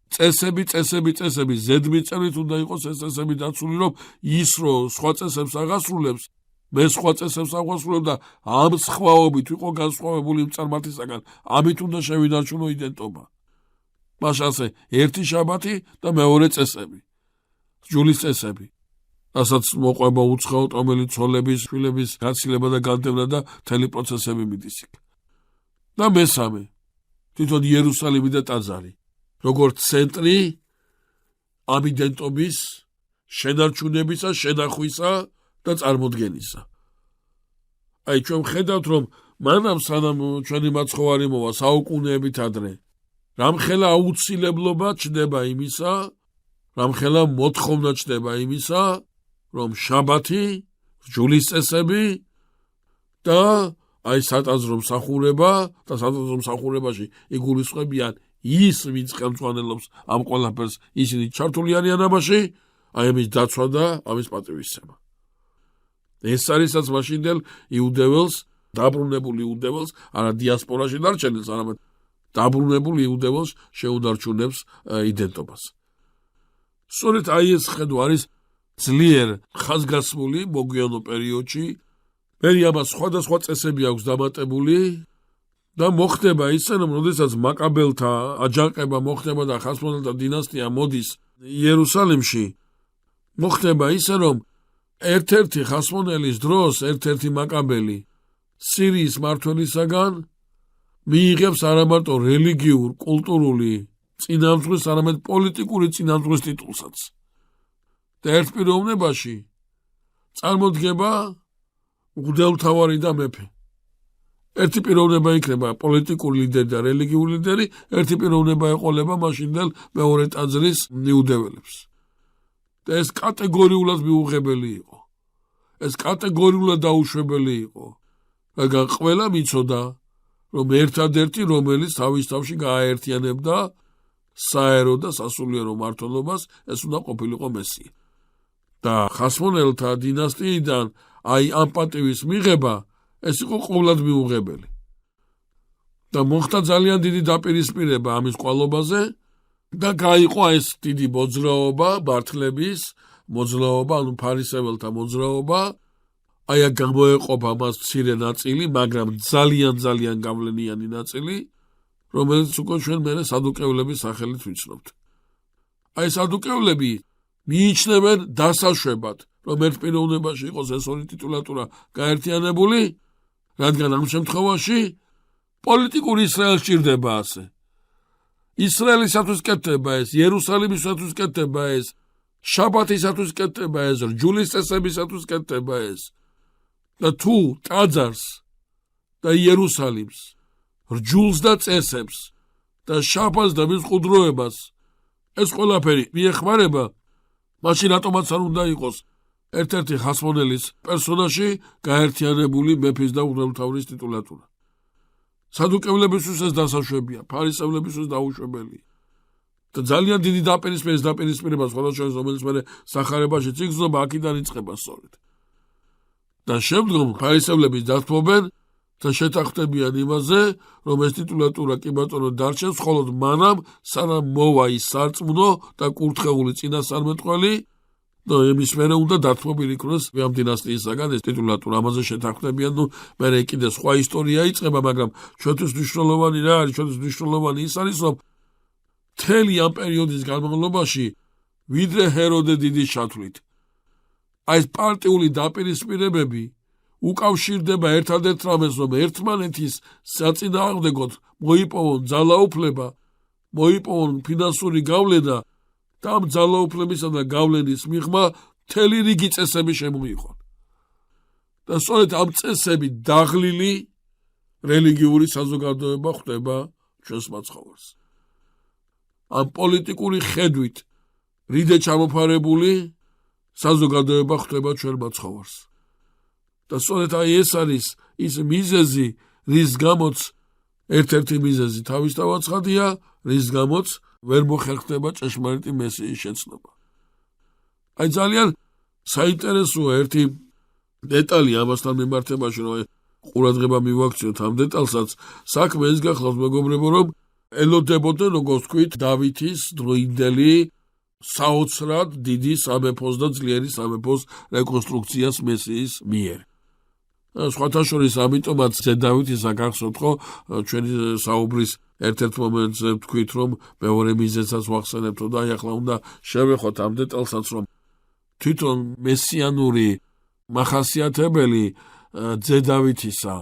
წესები, ზედმიწევრით უნდა იყოს ეს წესები დაცული, რომ ის რო სხვა წესებს აღასრულებს, მე სხვა წესებს აღასრულებ და ამ სხვაობით ვიყო განსხვავებული წარმართისაგან, ამით უნდა შევინარჩუნო იდენტობა. მაშასე ერთი შაბათი და მეორე წესები. რჯულის წესები. რასაც მოყვება უცხო ტომელი ცოლების, შვილების გაცილება და განდევნა და მთელი პროცესები მიდის იქ. და მესამე, თვითონ იერუსალიმი და ტაძარი, როგორც ცენტრი ამიდენტობის, შენარჩუნებისა, შენახვისა და წარმოდგენისა. აი ჩვენ ხედავთ, რომ მანამ სანამ ჩვენი მაცხოვარი მოვა საუკუნეებით ადრე, რამხელა აუცილებლობა ჩნდება იმისა, რამხელა მოთხოვნა ჩნდება იმისა, რომ შაბათი, რჯულის წესები და აი სატაძრო მსახურება და სატაძრო მსახურებაში იგულისხმებიან ის, ვინც ხელმძღვანელობს ამ ყველაფერს, ისინი ჩართული არიან ამაში, აი ამის დაცვა და ამის პატივისცემა. ეს არისაც მაშინდელ იუდეველს, დაბრუნებულ იუდეველს, არა დიასპორაში დარჩენილს, არამედ დაბრუნებულ იუდეველს შეუდარჩუნებს იდენტობას. სწორედ აი ეს ხედვა არის ძლიერ ხაზგასმული მოგვიანო პერიოდში, მერე ამას სხვადასხვა წესები აქვს დამატებული და მოხდება ისე, რომ როდესაც მაკაბელთა აჯანყება მოხდება და ხასმონელთა დინასტია მოდის იერუსალიმში, მოხდება ისე, რომ ერთ-ერთი ხასმონელის დროს ერთ-ერთი მაკაბელი სირიის მმართველისაგან მიიღებს არა მარტო რელიგიურ, კულტურული წინამძღვრის, არამედ პოლიტიკური წინამძღვრის ტიტულსაც. და ერთ პიროვნებაში წარმოდგება მღვდელმთავარი და მეფე. ერთი პიროვნება იქნება პოლიტიკური ლიდერი და რელიგიური ლიდერი, ერთი პიროვნება ეყოლება მაშინდელ მეორე ტაძრის იუდეველებს. და ეს კატეგორიულად მიუღებელი იყო. ეს კატეგორიულად დაუშვებელი იყო. მაგრამ ყველა მიცოდა, რომ ერთადერთი, რომელიც თავის თავში გააერთიანებდა საერო და სასულიერო მმართველობას, ეს უნდა ყოფილიყო მესია. და ხასმონელთა დინასტიიდან აი ამ პატივის მიღება, ეს იყო ყოვლად მიუღებელი. და მოხდა ძალიან დიდი დაპირისპირება ამის ყვალობაზე და გაიყო ეს დიდი მოძრაობა, ბართლების მოძრაობა, ანუ ფარისეველთა მოძრაობა, აი გამოეყოფა მას მცირე ნაწილი, მაგრამ ძალიან გავლენიანი ნაწილი, რომელიც უკვე ჩვენ მერე სადუკევლების სახელით ვიცნობთ. აი სადუკევლები მიიჩნევენ დასაშვებად, რომ ერთ პიროვნებაში იყოს ეს ორი ტიტულატურა გაერთიანებული, რადგან ამ შემთხვევაში პოლიტიკური ისრაელი სჭირდება ასე. ისრაელისათვის კეთდება ეს, იერუსალიმისათვის კეთდება ეს, შაბათისათვის კეთდება ეს, რჯულის წესებისათვის კეთდება ეს. და თუ ტაძარს და იერუსალიმს, რჯულს და წესებს და შაბათს და მის ყუდროებას ეს ყველაფერი მიეხმარება, მაშინ რატომაც არ უნდა იყოს ერთ-ერთი ხასმონელის პერსონაჟი გაერთიანებული მეფის და მღვდელმთავრის ტიტულატურა. სადუკევლებისთვის ეს დასაშვებია, ფარისევლებისთვის დაუშვებელია. და ძალიან დიდი დაპირისპირება სხვადასხვა, რომელიც მე სახარებაში ციგზნობა, აქედან იწყება სწორედ. და შემდგომ ფარისევლები დათმობენ და შეთანხმდებიან იმაზე, რომ ეს ტიტულატურა კი ბატონო დარჩენს, მხოლოდ მანამ სანამ მოვა ის სარწმუნო და კურთხეული წინასწარმეტყველი და იმის მერე უნდა დათმობილი იქნას ამ დინასტიისაგან ეს ტიტულატურა, ამაზე შეთანხმდებიან. მერე კიდე სხვა ისტორია იწყება, მაგრამ ჩვენთვის მნიშვნელოვანი რა არის? ჩვენთვის მნიშვნელოვანი ის არის, რომ მთელი ამ პერიოდის განმავლობაში, ვიდრე ჰეროდე დიდის ჩათვლით, აი ეს პარტიული დაპირისპირებები უკავშირდება ერთადერთ რამეს, რომ ერთმანეთის საწინააღმდეგოდ მოიპოვონ ძალაუფლება, მოიპოვონ ფინანსური გავლენა და ამ ძალაუფლებისა და გავლენის მიღმა მთელი რიგი წესები შემოიღონ. და სწორედ ამ წესები დაღლილი რელიგიური საზოგადოება ხდება ჩვენს მაცხოვარს. ამ პოლიტიკური ხედვით რიდე ჩამოფარებული საზოგადოება ხდება ჩვენ მაცხოვარს. და სწორედ აი ეს არის ის მიზეზი, რის გამოც ერთ-ერთი მიზეზი თავისთავად ცხადია, რის გამოც ვერ მოხერხდება ჭეშმარიტი მესიის შეცნობა. აი ძალიან საინტერესოა ერთი დეტალი ამასთან მიმართებაში, რომ ყურადღება მივაქციოთ ამ დეტალსაც. საქმე ის გახლავთ, მეგობრებო, რომ ელოდებოდნენ, როგორც ვთქვით, დავითის დროინდელი საოცრად დიდი სამეფოს და ძლიერი სამეფოს რეკონსტრუქციას მესიის მიერ. სხვათა შორის ამიტომაც ზედავითისა გახსოვთ ხო, ჩვენი საუბრის ერთ-ერთ მომენტზე ვთქვით, რომ მეორე მიზეზსაც ვახსენებთ და აი ახლა უნდა შევეხოთ ამ დეტალსაც, რომ თვითონ მესიანური მახასიათებელი ზედავითისა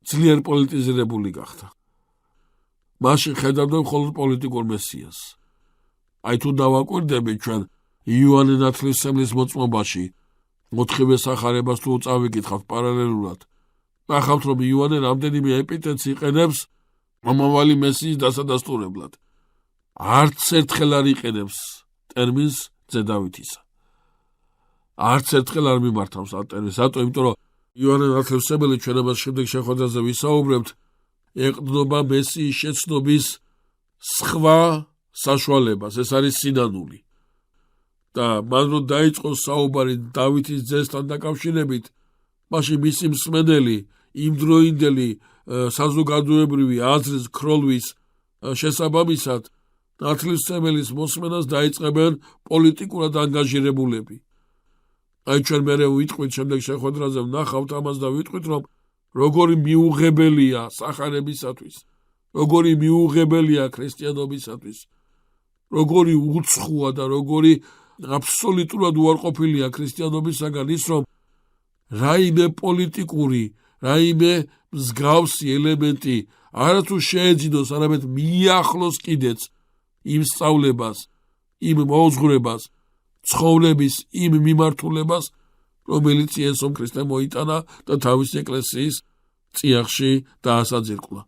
ძლიერ პოლიტიზირებული გახდა. მაშინ ხედავდნენ მხოლოდ პოლიტიკურ მესიას. აი თუ დავაკვირდებით ჩვენ იოანე ნათლისმცემლის მოწმობაში, 4-ვე სახარებას თუ წავიკითხავთ პარალელურად, ნახავთ, რომ იოანე რამდენიმე ეპიტეტს იყენებს მომავალი მესიის დასადასტურებლად. არც ერთხელ არ იყენებს ტერმინს ძე დავითისა. არც ერთხელ არ მიმართავს ამ ტერმინს. რატო? იმიტომ რომ იოანე ნათლისმცემელი ჩვენ ამას შემდეგ შეხვედრაზე ვისაუბრებთ, ეყრდნობა მესიის შეცნობის სხვა საშუალებას, ეს არის სინანული. და მან რომ დაიწყო საუბარი დავითის ძესთან დაკავშირებით, მაშინ მისი მსმენელი, იმდროინდელი საზოგადოებრივი აზრის ქროლვის შესაბამისად ნათლისმცემელის მოსმენას დაიწყებენ პოლიტიკურად ანგაჟირებულები. აი ჩვენ მერე ვიტყვით შემდეგ შეხვედრაზე ვნახავთ ამას და ვიტყვით, რომ როგორი მიუღებელია სახარებისათვის, როგორი მიუღებელია ქრისტიანობისათვის, როგორი უცხოა და როგორი აბსოლუტურად უარყოფილია ქრისტიანობისაგან ის, რომ რაიმე პოლიტიკური, რაიმე მსგავსი ელემენტი არათუ შეეძინოს, არამედ მიახლოს კიდეც იმ სწავლებას, იმ მოძღვრებას, ცხოვრების იმ მიმართულებას, რომელიც იესო ქრისტემ მოიტანა და თავისი ეკლესიის წიაღში დაასაძირკვლა.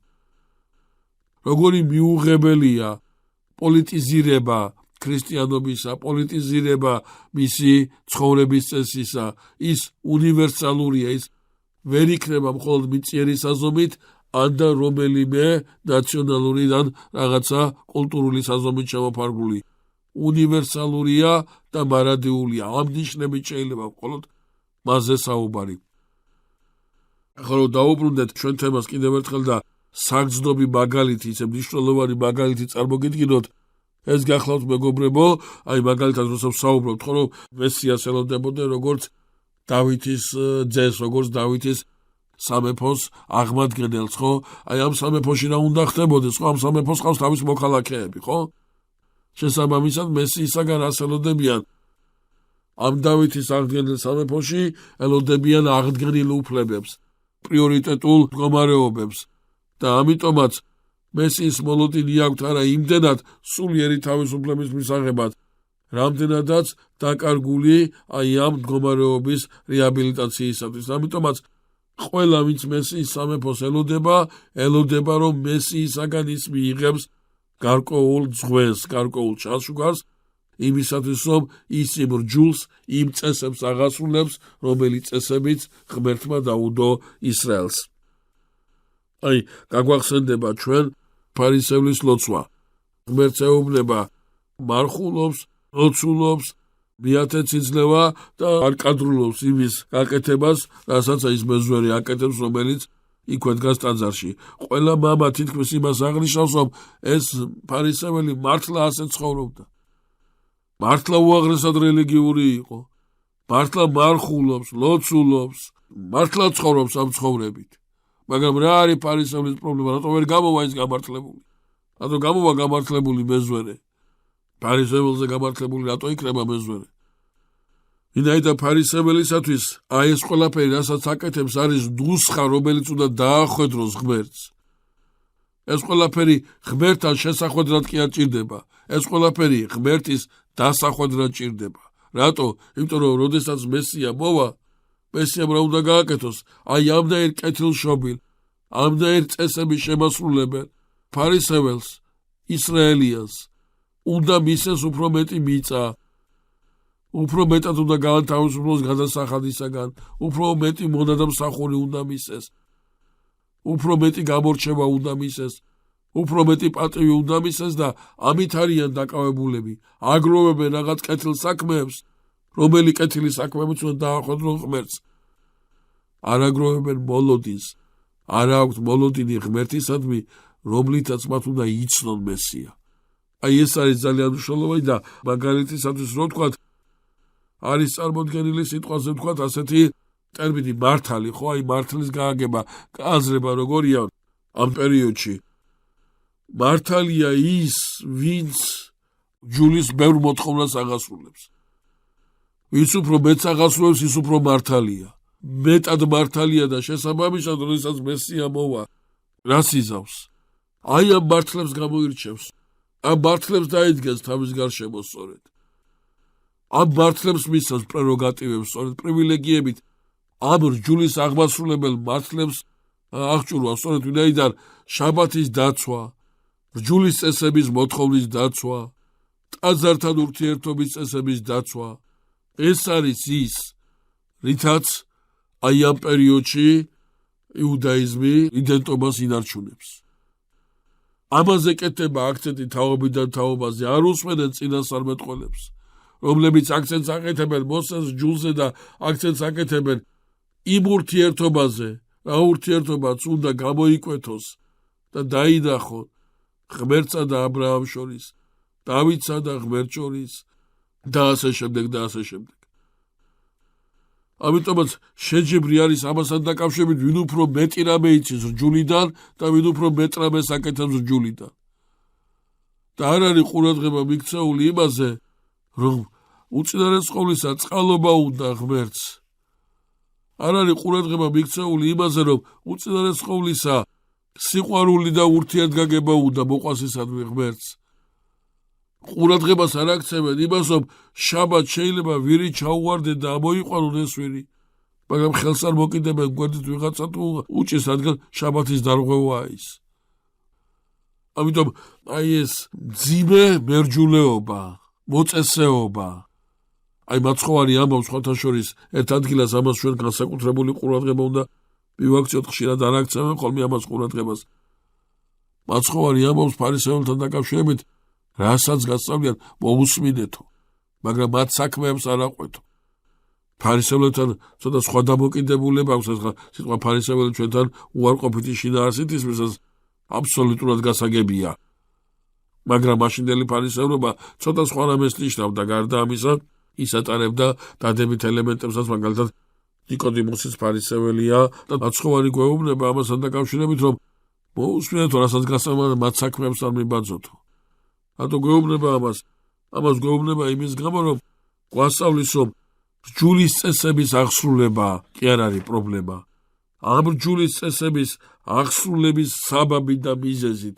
როგორი მიუღებელია პოლიტიზირება ქრისტიანობისა, პოლიტიზირება მისი ცხოვრების წესისა, ის უნივერსალურია, ის ვერ იქნება მხოლოდ მიწიერი საზომით, ან და რომელიმე ნაციონალური და რაღაცა კულტურული საზომით შემოფარგლული. უნივერსალურია და მარადიულია. ამ ნიშნებით შეიძლება მხოლოდ მასზე საუბარი. ახლა რომ დაუბრუნდეთ ჩვენ თემას კიდევ ერთხელ და საგრძნობი მაგალითი, ისე მნიშვნელოვანი მაგალითი წარმოგიდგინოთ, ეს გახლავთ მეგობრებო, აი მაგალითად როცა ვსაუბრობთ, ხო რომ მესიას ელოდებოდნენ როგორც დავითის ძეს, როგორც დავითის სამეფოს აღმადგენელს, ხო? აი ამ სამეფოში რა უნდა ხდებოდეს, ხო? ამ სამეფოს ყავს თავის მოქალაქეები, ხო? შესაბამისად მესიისაგან რას ელოდებიან? ამ დავითის აღდგენილ სამეფოში ელოდებიან აღდგენილ უფლებებს, პრიორიტეტულ მდგომარეობებს და ამიტომაც მესიის მოლოდინი აქვთ არა იმდენად სულიერი თავისუფლების მისაღებად, რამდენადაც დაკარგული აი ამ მდგომარეობის რეაბილიტაციისათვის. ამიტომაც ყველა ვინც მესიის სამეფოს ელოდება, რომ მესიისაგან ის მიიღებს გარკვეულ ძღვენს, გარკვეულ ჩასუგარს, იმისათვის რომ ის იმ რჯულს, იმ წესებს აღასრულებს, რომელიც წესებიც ღმერთმა დაუდო ისრაელს. აი, გაგვახსენდება ჩვენ ფარისევლის ლოცვა. ღმერთს ეუბნება, მარხულობს, ლოცულობს, მიათეც იძლევა და არ კადრულობს იმის გაკეთებას, რასაც ის მეზვერი აკეთებს, რომელიც იქვე დგას ტაძარში. ყველა მამა თითქმის იმას აღნიშნავს, რომ ეს ფარისეველი მართლა ასე ცხოვრობდა. მართლა უაღრესად რელიგიური იყო. მართლა მარხულობს, ლოცულობს, მართლა ცხოვრობს ამ ცხოვრებით. მაგრამ რა არის ფარისევლის პრობლემა? რატო ვერ გამოვა ის გამართლებული? რატო გამოვა გამართლებული მეზვერე? ფარისეველზე გამართლებული რატო იქნება მეზვერე? ვინაიდან ფარისეველისათვის აი ეს ყველაფერი, რასაც აკეთებს, არის ნუსხა, რომელიც უნდა დაახვედროს ღმერთს. ეს ყველაფერი ღმერთთან შესახვედრად კი არ ჭირდება. ეს ყველაფერი ღმერთის დასახვედრად ჭირდება. რატო? იმიტომ რომ როდესაც მესია მოვა, მესიამ რა უნდა გააკეთოს? აი ამდაერ კეთილშობილ, ამდაერ წესების შემასრულებელ ფარისეველს, ისრაელიას უნდა მისცეს უფრო მეტი მიწა, უფრო მეტად უნდა გაანთავისუფლოს გადასახადისაგან, უფრო მეტი მონადამსახური უნდა მისცეს, უფრო მეტი გამორჩევა უნდა მისცეს, უფრო მეტი პატივი უნდა მისცეს და ამით არიან დაკავებულები. აგროვებენ რაღაც კეთილ საქმეებს, რომელი კეთილი საქმეებიც უნდა დაახვედრონ ღმერთს. არ აგროვებენ მოლოდინს, არ აქვთ მოლოდინი ღმერთისადმი, რომლითაც მათ უნდა იცნონ მესია. აი ეს არის ძალიან მნიშვნელოვანი და მაგალითისათვის რო ვთქვათ, არის წარმოდგენილი სიტყვაზე ვთქვათ ასეთი ტერმინი მართალი, ხო? აი მართლის გააგება, აზრება როგორია ამ პერიოდში. მართალია ის, ვინც ჯულის ბევრ მოთხოვნას აღასრულებს. ვინც უფრო მეტს აღასრულებს, ის უფრო მართალია. მეტად მართალია და შესაბამისად, როდესაც მესია მოვა, რას იზავს? აი ამ მართლებს გამოირჩევს, ამ მართლებს დაიდგენს თავის გარშემო სწორედ. ამ მართლებს მისცემს პრეროგატივებს სწორედ პრივილეგიებით, ამ რჯულის აღმასრულებელ მართლებს აღჭურვა სწორედ ვინაიდან შაბათის დაცვა, რჯულის წესების მოთხოვნის დაცვა, ტაძართან ურთიერთობის წესების დაცვა, ეს არის ის, რითაც აი ამ პერიოდში იუდაიზმი იდენტობას ინარჩუნებს. ამაზე კეთდება აქცენტი თაობიდან თაობაზე, არ უსმენენ წინასწარმეტყველებს, რომლებიც აქცენტს აკეთებენ მოსეს რჯულზე და აქცენტს აკეთებენ იმ ურთიერთობაზე, რა ურთიერთობაც უნდა გამოიკვეთოს და დაინახონ ღმერთსა და ა ブラ ამს შორის, დავითსა და ღმერთს შორის და ასე შემდეგ და ასე შემდეგ. ამიტომაც შეჯიბრი არის ამასთან დაკავშირებით, ვინ უფრო მეტი რამე იცის რჯულიდან და ვინ უფრო მეტ რამეს აკეთებს რჯულიდან. და არ არის ყურადღება მიქცეული იმაზე, რომ უწინარესყოვლისა წყალობა უნდა ღმერთს. არ არის ყურადღება მიქცეული იმაზე, რომ უწინარესყოვლისა სიყვარული და ურთიერთგაგება უნდა მოყვასისადმი ღმერთს. ყურადღებას არ აქცევენ იმას, რომ შაბათ შეიძლება ვირი ჩაუვარდეთ და ამოიყვანონ ეს ვირი, მაგრამ ხელს არ მოკიდებენ გვერდით ვიღაცა თუ უჭის, რადგან შაბათის დარღვევაა ის. ამიტომ აი ეს მძიმე მერჯულეობა, მოწესეობა, აი მაცხოვარი ამბობს სხვათა შორის ერთ ადგილას ამას ჩვენ განსაკუთრებული ყურადღება უნდა მივაქციოთ, ხშირად არ აქცევენ ხოლმე ამას ყურადღებას. მაცხოვარი ამბობს ფარისეველთან დაკავშირებით, რასაც გასწავლიან მოусმინეთო, მაგრამ მათ საქმეებს არ აყვეთო. ფარისეველთან ცოტა სხვა დამოკიდებულება აქვს, ეს სიტყვა ფარისეველი ჩვენთან უარყოფითი შინაარსით ისმის აბსოლუტურად გასაგებია. მაგრამ მაშინდელი ფარისევლობა ცოტა სხვა რამეს ნიშნავდა, გარდა ამისა, ის ატარებდა დადებით ელემენტებსაც, მაგალითად ნიკოდიმოსის ფარისეველია და მაცხოვარი გვეუბნება ამასთან დაკავშირებით, რომ მოусმინეთო, რასაც გასწავლიან მათ საქმეებს არ მიბაძოთო. რატო გვეუბნება ამას? ამას გვეუბნება იმის გამო, რომ გვასწავლის, რომ რჯულის წესების აღსრულება კი არ არის პრობლემა. ამ რჯულის წესების აღსრულების საბაბი და მიზეზით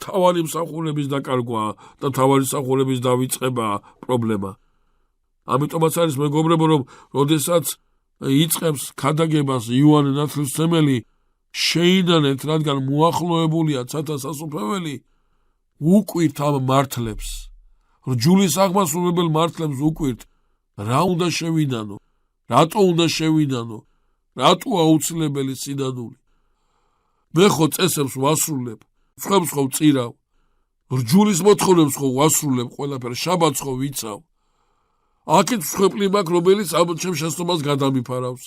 თავარი მსახურების დაკარგვა და თავარი მსახურების დავიწყებაა პრობლემა. ამიტომაც არის მეგობრებო, რომ როდესაც იწყებს ქადაგებას იოანე ნათლისმცემელი, შეინანეთ, რადგან მოახლოებულია ცათა სასუფეველი, უკვირთ ამ მართლებს, რჯულის აღმასრულებელ მართლებს უკვირთ, რა უნდა შევინანო, რატო უნდა შევინანო, რატო აუცილებელი სინანული. მე ხო წესებს ვასრულებ, სხვებს ხო ვწირავ, რჯულის მოთხოვნებს ხო ვასრულებ ყველაფერს, შაბათს ხო ვიცავ. აქეთ მსხვერპლი მაქვს, რომელიც ამ ჩემ შეცდომას გადამიფარავს.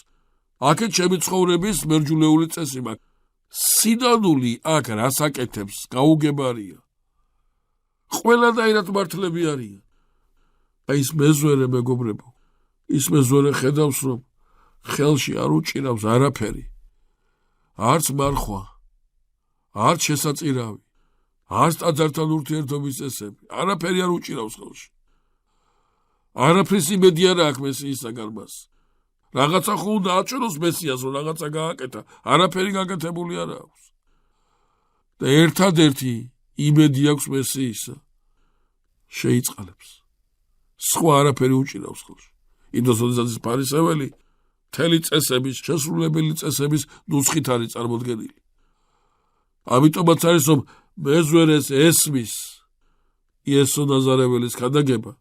აქეთ ჩემი ცხოვრების მერჯულეული წესი მაქვს. სინანული აქ რას აკეთებს, გაუგებარია. ყველანაირად მართლები არიან. აი ის მეზვერე მეგობრებო, ის მეზვერე ხედავს, რომ ხელში არ უჭირავს არაფერი, არც მარხვა, არც შესაწირავი, არც ტაძართან ურთიერთობის წესები, არაფერი არ უჭირავს ხელში. არაფრის იმედი არ აქვს მესიისაგან მას. რაღაცა ხო უნდა აჩვენოს მესიას, რომ რაღაცა გააკეთა, არაფერი გაკეთებული არ აქვს. და ერთადერთი იმედი აქვს მესიისა, შეიწყალებს. სხვა არაფერი უჭირავს ხელში. იმდენს როდესაც ფარისეველი მთელი წესების, შესრულებელი წესების ნუსხით არის წარმოდგენილი. ამიტომაც არის, რომ მეზვერეს ესმის იესო ნაზარეველის ქადაგება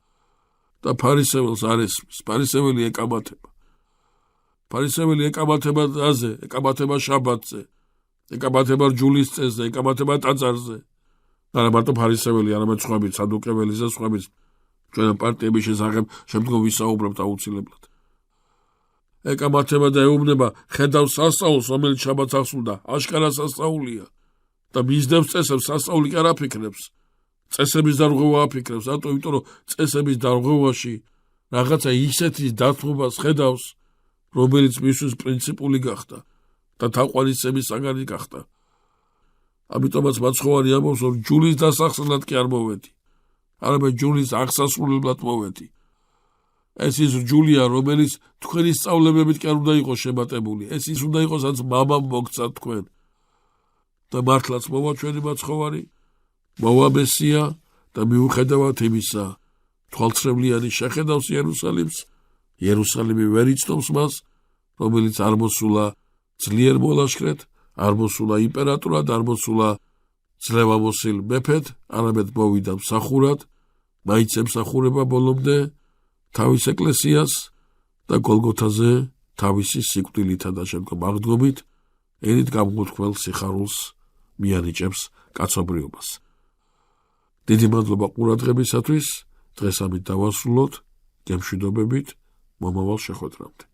და ფარისეველს არ ესმის. ფარისეველი ეკამათება. ფარისეველი ეკამათება დაზე, ეკამათება შაბათზე, ეკამათება რჯულის წესზე, ეკამათება ტაძარზე. არა მარტო ფარისეველი, არამედ სხვაებიც, სადუკეველის და სხვაებიც. ჩვენ პარტიების შესახებ შემდგომ ვისაუბრებთ აუცილებლად. ეკამათება და ეუბნება, ხედავს სასწაულს, რომელიც შაბათს ახსულდა, აშკარა სასწაულია და მისდევს წესებს, სასწაული კი არ აფიქრებს. წესების დარღვევა აფიქრებს, რატო? იმიტომ რომ წესების დარღვევაში რაღაცა ისეთის დათმობას ხედავს, რომელიც მისთვის პრინციპული გახდა და თაყვანისცემის საგანი გახდა. ამიტომაც მაცხოვარი ამბობს, რომ ჯულის დასახსნად კი არ მოვედი, არამედ ჯულის აღსასრულებლად მოვედი. ეს ის რჯულია, რომელიც თქვენი სწავლებებით კი არ უნდა იყოს შემატებული. ეს ის უნდა იყოს, რაც მამამ მოგცა თქვენ. და მართლაც მოვა ჩვენი მაცხოვარი, მოვა მესია და მიუხედავად იმისა, თვალწრებლიანი შეხედავს იერუსალიმს, იერუსალიმი ვერ იცნობს მას, რომელიც არ მოსულა ძლიერ მოლაშქრედ, არ მოსულა იმპერატორად, არ მოსულა ძლევამოსილ მეფედ, არამედ მოვიდა მსახურად, მაინც ემსახურება ბოლომდე თავის ეკლესიას და გოლგოთაზე თავისი სიკვდილითა და შემდგომ აღდგომით ენით გამოთქმელ სიხარულს მიანიჭებს კაცობრიობას. დიდი მადლობა ყურადღებისათვის, დღეს ამით დავასრულოთ, გემშვიდობებით, მომავალ შეხვედრამდე.